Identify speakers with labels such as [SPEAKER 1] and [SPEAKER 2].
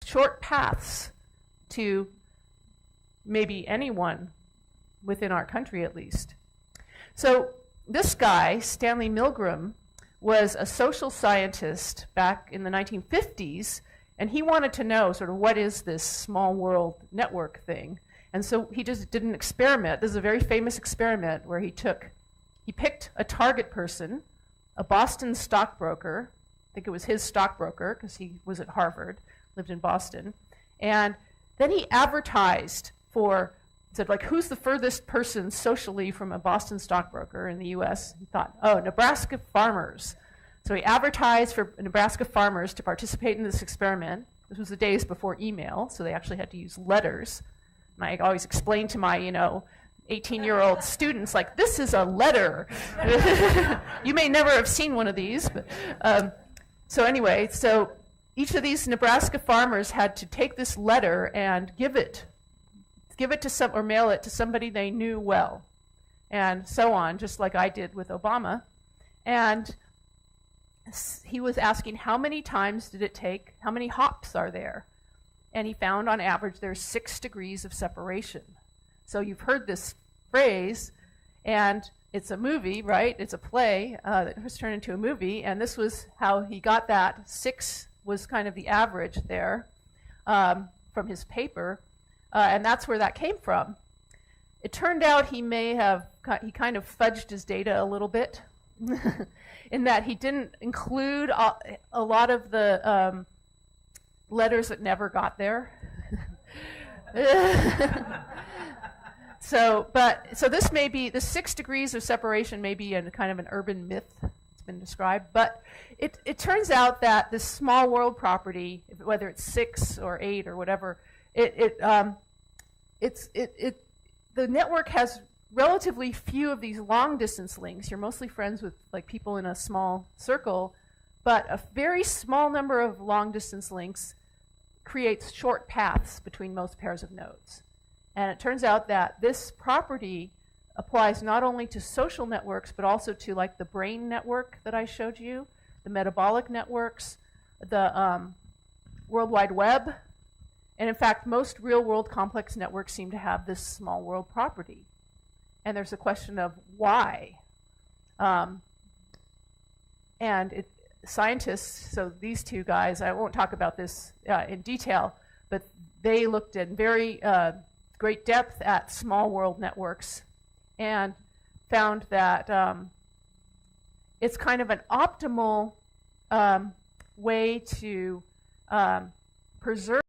[SPEAKER 1] short paths to maybe anyone within our country at least. So this guy, Stanley Milgram, was a social scientist back in the 1950s, and he wanted to know sort of what is this small world network thing. And so he just did an experiment. This is a very famous experiment where he picked a target person, a Boston stockbroker. I think it was his stockbroker because he was at Harvard, lived in Boston. And then he advertised said, like, who's the furthest person socially from a Boston stockbroker in the US? He thought, oh, Nebraska farmers. So he advertised for Nebraska farmers to participate in this experiment. This was the days before email, so they actually had to use letters. And I always explain to my, 18-year-old students, like, this is a letter. You may never have seen one of these. But, so each of these Nebraska farmers had to take this letter and give it to or mail it to somebody they knew well, and so on, just like I did with Obama. And he was asking, how many times did it take? How many hops are there? And he found on average there's 6 degrees of separation. So you've heard this phrase, and it's a movie, right? It's a play that was turned into a movie, and this was how he got that. 6 was kind of the average there from his paper. And that's where that came from. It turned out he kind of fudged his data a little bit in that he didn't include a lot of the letters that never got there. So this may be, the 6 degrees of separation may be a kind of an urban myth. It's been described, but it turns out that this small world property, whether it's 6 or 8 or whatever, the network has relatively few of these long distance links. You're mostly friends with like people in a small circle, but a very small number of long distance links creates short paths between most pairs of nodes. And it turns out that this property applies not only to social networks, but also to like the brain network that I showed you, the metabolic networks, the World Wide Web. And in fact, most real-world complex networks seem to have this small world property. And there's a question of why. Scientists, so these two guys, I won't talk about this in detail, but they looked in very great depth at small world networks and found that it's kind of an optimal way to preserve